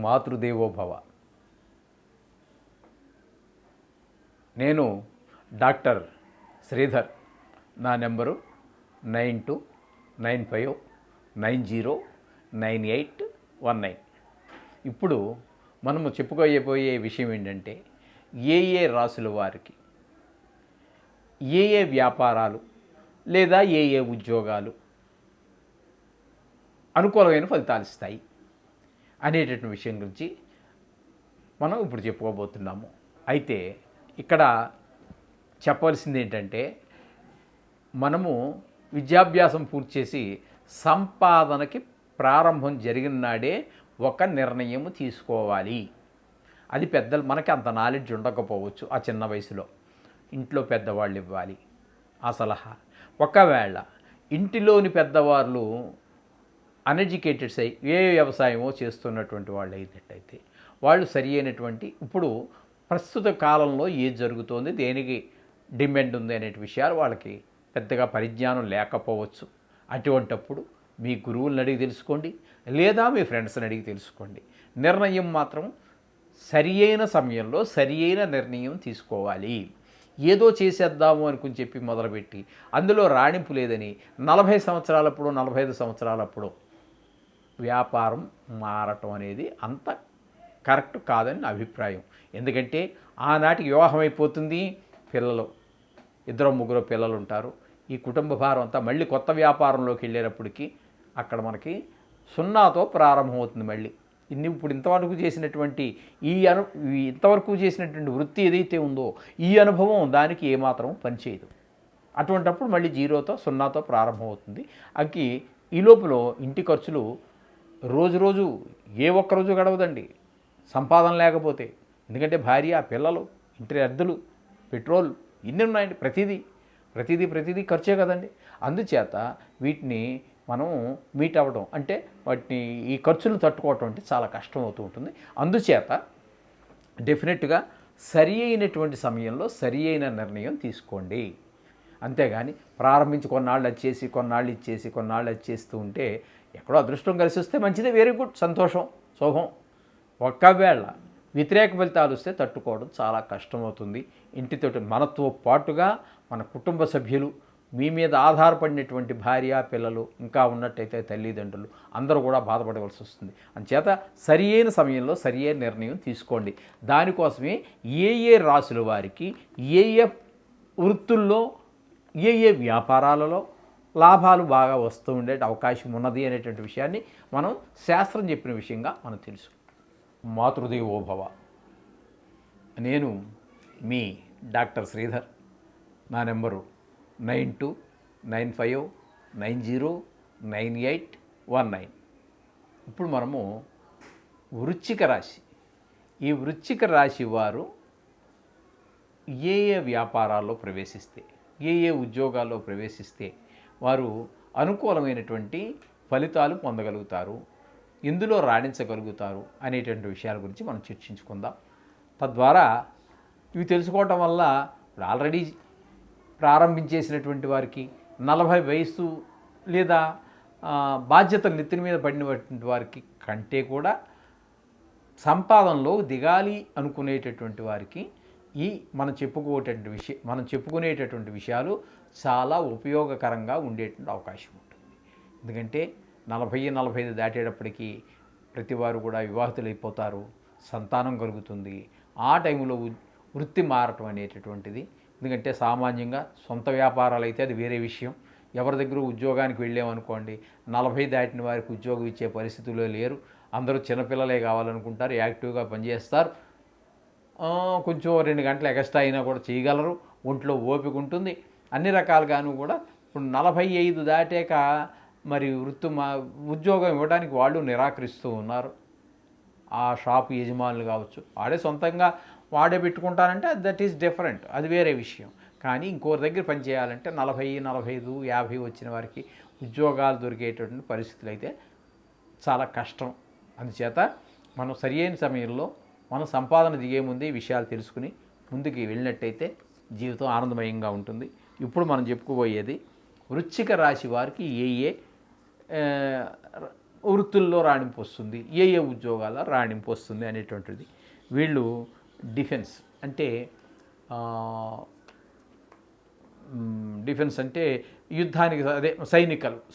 మాతృదేవోభవ. నేను డాక్టర్ శ్రీధర్. నా నెంబరు 9295909819. ఇప్పుడు మనము చెప్పుకోబోయే విషయం ఏంటంటే, ఏ రాశుల వారికి ఏ వ్యాపారాలు లేదా ఏ ఉద్యోగాలు అనుకూలమైన ఫలితాలు ఇస్తాయి అనేటటువంటి విషయం గురించి మనం ఇప్పుడు చెప్పుకోబోతున్నాము. అయితే ఇక్కడ చెప్పవలసింది ఏంటంటే, మనము విద్యాభ్యాసం పూర్తి చేసి సంపాదనకి ప్రారంభం జరిగిన నాడే ఒక నిర్ణయం తీసుకోవాలి. అది పెద్దలు మనకి అంత నాలెడ్జ్ ఉండకపోవచ్చు. ఆ చిన్న వయసులో ఇంట్లో పెద్దవాళ్ళు ఇవ్వాలి ఆ సలహా. ఒకవేళ ఇంటిలోని పెద్దవాళ్ళు అన్ఎడ్యుకేటెడ్స్ అయి ఏ వ్యవసాయమో చేస్తున్నటువంటి వాళ్ళు అయినట్టయితే వాళ్ళు సరి అయినటువంటి ఇప్పుడు ప్రస్తుత కాలంలో ఏది జరుగుతోంది, దేనికి డిమాండ్ ఉంది అనే విషయాలు వాళ్ళకి పెద్దగా పరిజ్ఞానం లేకపోవచ్చు. అటువంటప్పుడు మీ గురువులను అడిగి తెలుసుకోండి, లేదా మీ ఫ్రెండ్స్ని అడిగి తెలుసుకోండి. నిర్ణయం మాత్రం సరి అయిన సమయంలో సరి అయిన నిర్ణయం తీసుకోవాలి. ఏదో చేసేద్దాము అనుకుని చెప్పి మొదలుపెట్టి అందులో రాణింపు లేదని 40 సంవత్సరాలప్పుడు 45 సంవత్సరాలప్పుడు వ్యాపారం మారటం అనేది అంత కరెక్ట్ కాదని నా అభిప్రాయం. ఎందుకంటే ఆనాటికి వివాహం అయిపోతుంది, పిల్లలు 2-3 పిల్లలు ఉంటారు. ఈ కుటుంబ భారం అంతా మళ్ళీ కొత్త వ్యాపారంలోకి వెళ్ళేటప్పటికి అక్కడ మనకి 0తో ప్రారంభమవుతుంది. మళ్ళీ ఇప్పుడు ఇంతవరకు చేసినటువంటి ఇంతవరకు చేసినటువంటి వృత్తి ఏదైతే ఉందో ఈ అనుభవం దానికి ఏమాత్రం పనిచేయదు. అటువంటప్పుడు మళ్ళీ 0తో ప్రారంభమవుతుంది. అకి ఈ లోపల ఇంటి ఖర్చులు రోజు ఏ ఒక్కరోజు గడవదండి సంపాదన లేకపోతే. ఎందుకంటే భార్య, పిల్లలు, ఇంటి అద్దెలు, పెట్రోల్ ఇన్ని ఉన్నాయండి. ప్రతిదీ ఖర్చే కదండి. అందుచేత వీటిని మనం మీట్ అవ్వడం అంటే వాటిని ఈ ఖర్చులను తట్టుకోవటం అంటే చాలా కష్టం అవుతూ ఉంటుంది. అందుచేత డెఫినెట్గా సరి అయినటువంటి సమయంలో సరి అయిన నిర్ణయం తీసుకోండి. అంతేగాని ప్రారంభించి కొన్నాళ్ళు వచ్చేసి కొన్నాళ్ళు వచ్చేస్తూ ఉంటే ఎక్కడో అదృష్టం కలిసి వస్తే మంచిదే, వెరీ గుడ్, సంతోషం, శోభం. ఒకవేళ వ్యతిరేక ఫలితాలు వస్తే తట్టుకోవడం చాలా కష్టమవుతుంది. ఇంటితో మనతో పాటుగా మన కుటుంబ సభ్యులు, మీ మీద ఆధారపడినటువంటి భార్య, పిల్లలు, ఇంకా ఉన్నట్టయితే తల్లిదండ్రులు అందరూ కూడా బాధపడవలసి వస్తుంది. అందుచేత సరి అయిన సమయంలో సరి అయిన నిర్ణయం తీసుకోండి. దానికోసమే ఏ రాశుల వారికి ఏ వృత్తుల్లో ఏ వ్యాపారాలలో లాభాలు బాగా వస్తూ ఉండే అవకాశం ఉన్నది అనేటువంటి విషయాన్ని మనం శాస్త్రం చెప్పిన విషయంగా మనం తెలుసు. మాతృదేవోభవ. నేను మీ డాక్టర్ శ్రీధర్. నా నెంబరు 9295909819. ఇప్పుడు మనము వృశ్చిక రాశి. ఈ వృశ్చిక రాశి వారు ఏ వ్యాపారాల్లో ప్రవేశిస్తే, ఏ ఉద్యోగాల్లో ప్రవేశిస్తే వారు అనుకూలమైనటువంటి ఫలితాలు పొందగలుగుతారు, ఎందులో రాణించగలుగుతారు అనేటువంటి విషయాల గురించి మనం చర్చించుకుందాం. తద్వారా ఇవి తెలుసుకోవటం వల్ల ఇప్పుడు ఆల్రెడీ ప్రారంభించేసినటువంటి వారికి 40 వయసు లేదా బాధ్యతలు నెత్తిన మీద పడినటువంటి వారికి కంటే కూడా సంపాదనలో దిగాలి అనుకునేటటువంటి వారికి ఈ మనం చెప్పుకునేటటువంటి విషయాలు చాలా ఉపయోగకరంగా ఉండేటువంటి అవకాశం ఉంటుంది. ఎందుకంటే 40-45 దాటేటప్పటికీ ప్రతివారు కూడా వివాహితులైపోతారు, సంతానం కలుగుతుంది. ఆ టైంలో వృత్తి మారటం అనేటటువంటిది. ఎందుకంటే సామాన్యంగా సొంత వ్యాపారాలు అయితే అది వేరే విషయం. ఎవరి దగ్గర ఉద్యోగానికి వెళ్ళామనుకోండి, 40 దాటిన వారికి ఉద్యోగం ఇచ్చే పరిస్థితుల్లో లేరు. అందరూ చిన్నపిల్లలే కావాలనుకుంటారు, యాక్టివ్గా పనిచేస్తారు. కొంచెం 2 గంటలు ఎక్స్ట్రా అయినా కూడా చేయగలరు, ఒంట్లో ఓపిక ఉంటుంది. అన్ని రకాలుగాను కూడా ఇప్పుడు 45 దాటాక మరి ఉద్యోగం ఇవ్వడానికి వాళ్ళు నిరాకరిస్తూ ఉన్నారు. ఆ షాపు యజమానులు కావచ్చు, వాడే సొంతంగా వాడే పెట్టుకుంటానంటే దట్ ఈస్ డిఫరెంట్, అది వేరే విషయం. కానీ ఇంకోరి దగ్గర పనిచేయాలంటే 40, 45, 50 వచ్చిన వారికి ఉద్యోగాలు దొరికేటటువంటి పరిస్థితులు అయితే చాలా కష్టం. అందుచేత మనం సరి అయిన సమయంలో మనం సంపాదన దిగే ముందే ఈ విషయాలు తెలుసుకుని ముందుకు వెళ్ళినట్టయితే జీవితం ఆనందమయంగా ఉంటుంది. ఇప్పుడు మనం చెప్పుకోబోయేది వృశ్చిక రాశి వారికి ఏ వృత్తుల్లో రాణింపు వస్తుంది, ఏ ఏ ఉద్యోగాల రాణింపు వస్తుంది అనేటువంటిది. వీళ్ళు డిఫెన్స్ అంటే డిఫెన్స్ అంటే యుద్ధానికి అదే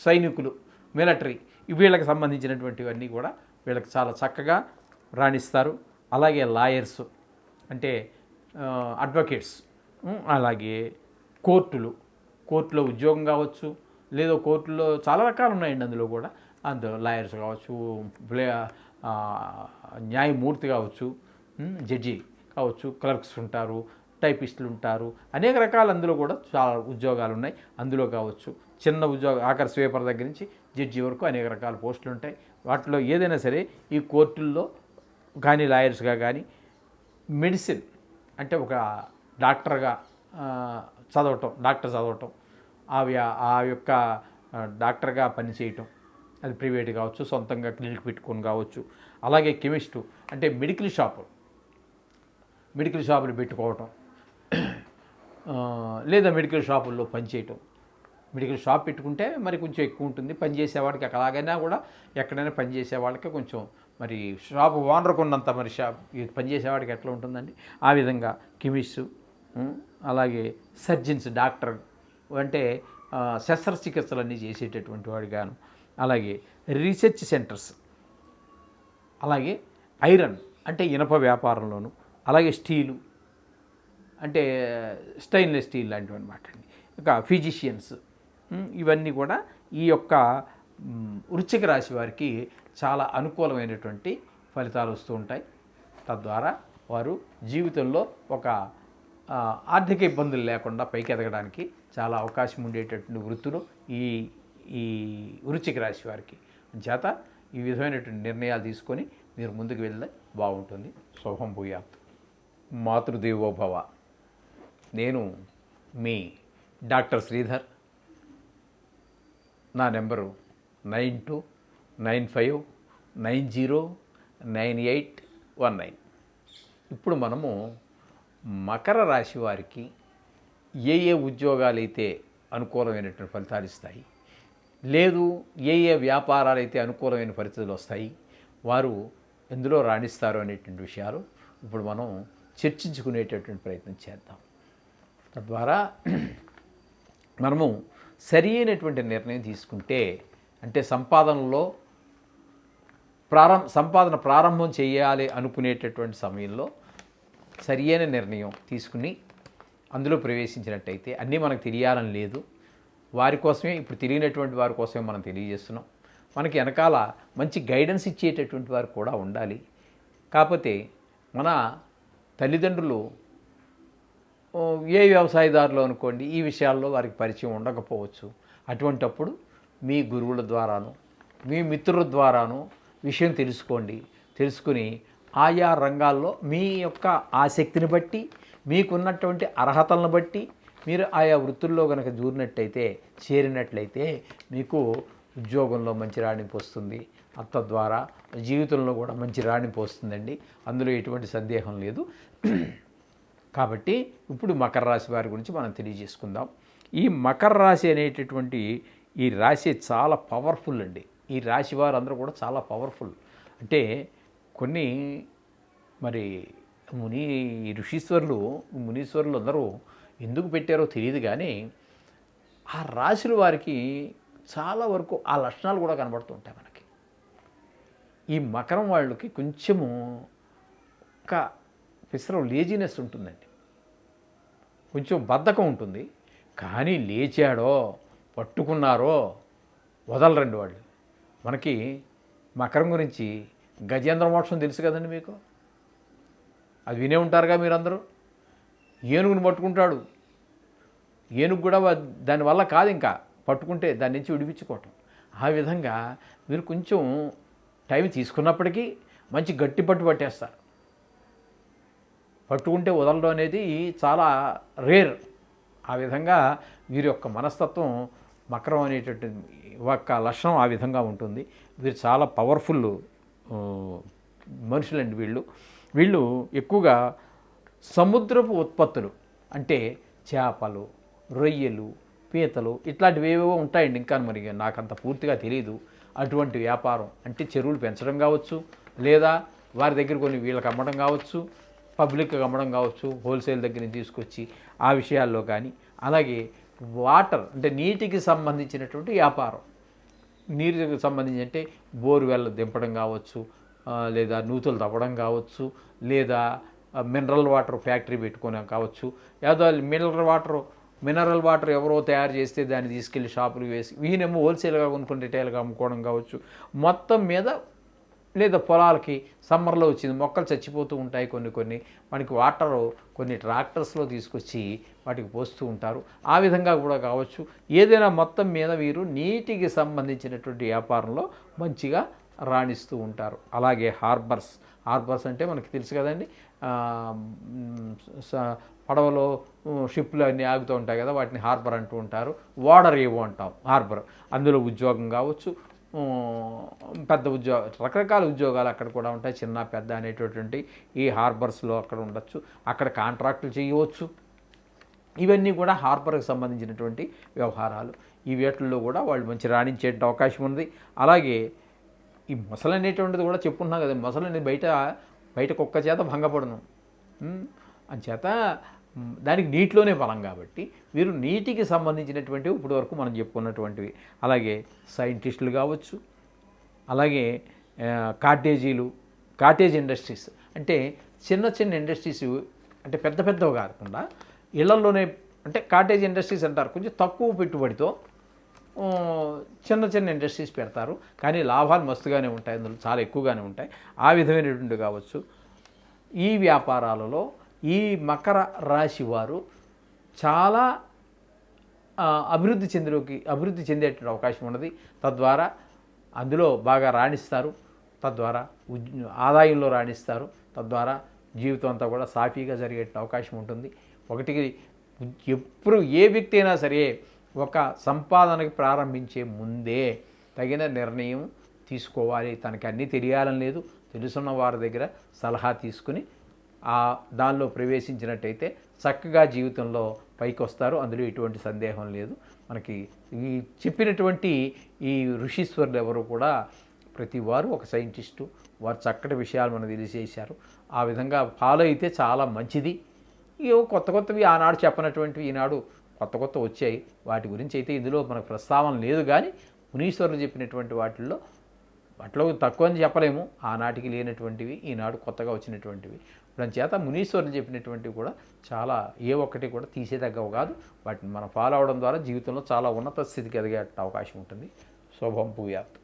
సైనికులు మిలిటరీ వీళ్ళకి సంబంధించినటువంటివన్నీ కూడా వీళ్ళకి చాలా చక్కగా రాణిస్తారు. అలాగే లాయర్స్ అంటే అడ్వకేట్స్, అలాగే కోర్టులో ఉద్యోగం కావచ్చు, లేదా కోర్టులో చాలా రకాలు ఉన్నాయండి. అందులో లాయర్స్ కావచ్చు, న్యాయమూర్తి కావచ్చు, జడ్జి కావచ్చు, క్లర్క్స్ ఉంటారు, టైపిస్టులు ఉంటారు, అనేక రకాలు అందులో కూడా చాలా ఉద్యోగాలు ఉన్నాయి. అందులో కావచ్చు చిన్న ఉద్యోగం ఆఖరి స్వీపర్ దగ్గర నుంచి జడ్జి వరకు అనేక రకాల పోస్టులు ఉంటాయి. వాటిలో ఏదైనా సరే ఈ కోర్టుల్లో కానీ లాయర్స్గా కానీ మెడిసిన్ అంటే ఒక డాక్టర్ చదవటం ఆ యొక్క డాక్టర్గా పనిచేయటం, అది ప్రైవేట్ కావచ్చు, సొంతంగా క్లినిక్ పెట్టుకొని కావచ్చు. అలాగే కెమిస్టు అంటే మెడికల్ షాపులు పెట్టుకోవటం, లేదా మెడికల్ షాపుల్లో పనిచేయటం. మెడికల్ షాప్ పెట్టుకుంటే మరి కొంచెం ఎక్కువ ఉంటుంది, పనిచేసేవాడికి అలాగైనా కూడా ఎక్కడైనా పనిచేసే వాళ్ళకి కొంచెం మరి షాపు ఓనర్కు ఉన్నంత మరి పనిచేసేవాడికి ఎట్లా ఉంటుందండి. ఆ విధంగా కెమిస్టు, అలాగే సర్జన్స్ డాక్టర్ అంటే శస్త్రచికిత్సలన్నీ చేసేటటువంటి వాడిగాను, అలాగే రీసెర్చ్ సెంటర్స్, అలాగే ఐరన్ అంటే ఇనప వ్యాపారంలోను, అలాగే స్టీలు అంటే స్టెయిన్లెస్ స్టీల్ లాంటివి అనమాట అండి. ఇంకా ఫిజిషియన్స్, ఇవన్నీ కూడా ఈ యొక్క వృశ్చిక రాశి వారికి చాలా అనుకూలమైనటువంటి ఫలితాలు వస్తూ ఉంటాయి. తద్వారా వారు జీవితంలో ఒక ఆర్థిక ఇబ్బందులు లేకుండా పైకి ఎదగడానికి చాలా అవకాశం ఉండేటటువంటి వృత్తులు ఈ వృశ్చిక రాశి వారికి. చేత ఈ విధమైనటువంటి నిర్ణయాలు తీసుకొని మీరు ముందుకు వెళ్తే బాగుంటుంది. శుభం భూయాత్. మాతృదేవోభవ. నేను మీ డాక్టర్ శ్రీధర్. నా నెంబరు 9295909819. ఇప్పుడు మనము మకర రాశి వారికి ఏ ఉద్యోగాలు అయితే అనుకూలమైనటువంటి ఫలితాలు ఇస్తాయి, లేదు ఏ వ్యాపారాలు అయితే అనుకూలమైన పరిస్థితులు వస్తాయి, వారు ఎందులో రాణిస్తారు అనేటువంటి విషయాలు ఇప్పుడు మనం చర్చించుకునేటటువంటి ప్రయత్నం చేద్దాం. తద్వారా మనము సరి అయినటువంటి నిర్ణయం తీసుకుంటే, అంటే సంపాదన ప్రారంభం చేయాలి అనుకునేటటువంటి సమయంలో సరి అయిన నిర్ణయం తీసుకుని అందులో ప్రవేశించినట్టయితే, అన్నీ మనకు తెలియాలని లేదు, వారి కోసమే ఇప్పుడు తెలియనటువంటి వారి కోసమే మనం తెలియజేస్తున్నాం. మనకి వెనకాల మంచి గైడెన్స్ ఇచ్చేటటువంటి వారు కూడా ఉండాలి. కాకపోతే మన తల్లిదండ్రులు ఏ వ్యవసాయదారులు అనుకోండి, ఈ విషయాల్లో వారికి పరిచయం ఉండకపోవచ్చు. అటువంటప్పుడు మీ గురువుల ద్వారాను, మీ మిత్రుల ద్వారాను విషయం తెలుసుకుని ఆయా రంగాల్లో మీ యొక్క ఆసక్తిని బట్టి, మీకున్నటువంటి అర్హతలను బట్టి మీరు ఆయా వృత్తుల్లో కనుక చేరినట్లయితే మీకు ఉద్యోగంలో మంచి రాణింపు వస్తుంది. తద్వారా జీవితంలో కూడా మంచి రాణింపు వస్తుందండి, అందులో ఎటువంటి సందేహం లేదు. కాబట్టి ఇప్పుడు మకర రాశి వారి గురించి మనం తెలియజేసుకుందాం. ఈ మకర రాశి అనేటటువంటి ఈ రాశి చాలా పవర్ఫుల్ అండి. ఈ రాశి వారు అందరూ కూడా చాలా పవర్ఫుల్. అంటే కొన్ని మరి మునీశ్వరులు అందరూ ఎందుకు పెట్టారో తెలియదు, కానీ ఆ రాశుల వారికి చాలా వరకు ఆ లక్షణాలు కూడా కనబడుతూ ఉంటాయి మనకి. ఈ మకరం వాళ్ళకి కొంచెము ఒక పిసరం లేజినెస్ ఉంటుందండి, కొంచెం బద్ధకం ఉంటుంది. కానీ లేచాడో పట్టుకున్నారో వదలరండి వాళ్ళు. మనకి మకరం గురించి గజేంద్ర మోక్షం తెలుసు కదండి మీకు, అది వినే ఉంటారుగా మీరందరూ. ఏనుగుని పట్టుకుంటాడు, ఏనుగు కూడా దానివల్ల కాదు, ఇంకా పట్టుకుంటే దాని నుంచి విడిపించుకోవటం. ఆ విధంగా మీరు కొంచెం టైం తీసుకున్నప్పటికీ మంచి గట్టి పట్టేస్తారు. పట్టుకుంటే వదలడం అనేది చాలా రేర్. ఆ విధంగా వీరి యొక్క మనస్తత్వం మకరం అనేటటువంటి ఒక లక్షణం ఆ విధంగా ఉంటుంది. వీరు చాలా పవర్ఫుల్ మనుషులండి. వీళ్ళు ఎక్కువగా సముద్రపు ఉత్పత్తులు అంటే చేపలు, రొయ్యలు, పీతలు ఇట్లాంటివి ఏవేవో ఉంటాయండి. ఇంకా మరి నాకంత పూర్తిగా తెలియదు. అటువంటి వ్యాపారం అంటే చెరువులు పెంచడం కావచ్చు, లేదా వారి దగ్గర కొన్ని వీళ్ళకి అమ్మడం కావచ్చు, పబ్లిక్కి అమ్మడం కావచ్చు, హోల్సేల్ దగ్గర నుంచి తీసుకొచ్చి ఆ విషయాల్లో కానీ, అలాగే వాటర్ అంటే నీటికి సంబంధించినటువంటి వ్యాపారం, నీరుకి సంబంధించి అంటే బోర్వెల్ దింపడం కావచ్చు, లేదా నూతులు తవ్వడం కావచ్చు, లేదా మినరల్ వాటర్ ఫ్యాక్టరీ పెట్టుకోవడం కావచ్చు, ఏదో మినరల్ వాటర్ ఎవరో తయారు చేస్తే దాన్ని తీసుకెళ్ళి షాపులు వేసి ఈయనేమో హోల్సేల్గా కొనుక్కొని రిటైల్గా అమ్ముకోవడం కావచ్చు. మొత్తం మీద లేదా పొలాలకి సమ్మర్లో వచ్చింది మొక్కలు చచ్చిపోతూ ఉంటాయి, కొన్ని మనకి వాటర్ కొన్ని ట్రాక్టర్స్లో తీసుకొచ్చి వాటికి పోస్తూ ఉంటారు, ఆ విధంగా కూడా కావచ్చు. ఏదైనా మొత్తం మీద వీరు నీటికి సంబంధించినటువంటి వ్యాపారంలో మంచిగా రాణిస్తూ ఉంటారు. అలాగే హార్బర్స్ అంటే మనకి తెలుసు కదండి, పడవలో షిప్లు అన్నీ ఆగుతూ ఉంటాయి కదా, వాటిని హార్బర్ అంటూ ఉంటారు. వాడర్ ఏవో అంటాం హార్బర్. అందులో ఉద్యోగం కావచ్చు, పెద్ద రకరకాల ఉద్యోగాలు అక్కడ కూడా ఉంటాయి, చిన్న పెద్ద అనేటటువంటి ఈ హార్బర్స్లో అక్కడ ఉండొచ్చు, అక్కడ కాంట్రాక్టులు చేయవచ్చు. ఇవన్నీ కూడా హార్బర్కి సంబంధించినటువంటి వ్యవహారాలు. ఈ వేటల్లో కూడా వాళ్ళు మంచి రాణించే అవకాశం ఉంది. అలాగే ఈ మొసలు అనేటువంటిది కూడా చెప్పుకున్నాం కదా, మొసలు అనేది బయట కుక్క చేత భంగపడను, అంచేత దానికి నీటిలోనే బలం కాబట్టి వీరు నీటికి సంబంధించినటువంటివి ఇప్పుడు వరకు మనం చెప్పుకున్నటువంటివి. అలాగే సైంటిస్టులు కావచ్చు, అలాగే కాటేజ్ ఇండస్ట్రీస్ అంటే చిన్న ఇండస్ట్రీస్, అంటే పెద్దవి కాకుండా ఇళ్లలోనే, అంటే కాటేజ్ ఇండస్ట్రీస్ అంటారు, కొంచెం తక్కువ పెట్టుబడితో చిన్న ఇండస్ట్రీస్ పెడతారు, కానీ లాభాలు మస్తుగానే ఉంటాయి, అందులో చాలా ఎక్కువగానే ఉంటాయి. ఆ విధమైనటువంటి కావచ్చు. ఈ వ్యాపారాలలో ఈ మకర రాశి వారు చాలా అభివృద్ధి చెందేటువంటి అవకాశం ఉన్నది. తద్వారా అందులో బాగా రాణిస్తారు, తద్వారా ఆదాయంలో రాణిస్తారు, తద్వారా జీవితం అంతా కూడా సాఫీగా జరిగే అవకాశం ఉంటుంది. ఒకటికి ఎప్పుడు ఏ వ్యక్తి అయినా సరే ఒక సంపాదనకి ప్రారంభించే ముందే తగిన నిర్ణయం తీసుకోవాలి. తనకి అన్నీ తెలియాలని లేదు, తెలుసున్న వారి దగ్గర సలహా తీసుకుని దానిలో ప్రవేశించినట్టయితే చక్కగా జీవితంలో పైకి వస్తారు, అందులో ఎటువంటి సందేహం లేదు. మనకి ఈ చెప్పినటువంటి ఈ ఋషీశ్వరులు ఎవరు కూడా ప్రతి వారు ఒక సైంటిస్టు, వారు చక్కటి విషయాలు మనకు తెలియజేశారు. ఆ విధంగా ఫాలో అయితే చాలా మంచిది. ఇవో కొత్తవి ఆనాడు చెప్పనటువంటివి ఈనాడు కొత్త వచ్చాయి, వాటి గురించి అయితే ఇందులో మనకు ప్రస్తావన లేదు. కానీ మునీశ్వరులు చెప్పినటువంటి వాటిల్లో తక్కువ అని చెప్పలేము, ఆనాటికి లేనటువంటివి ఈనాడు కొత్తగా వచ్చినటువంటివి. దాని చేత మునీశ్వరులు చెప్పినటువంటివి కూడా చాలా ఏ ఒక్కటి కూడా తీసేదగ్గవు కాదు. వాటిని మనం ఫాలో అవడం ద్వారా జీవితంలో చాలా ఉన్నత స్థితికి ఎదిగే అవకాశం ఉంటుంది. శుభం భూయాత్.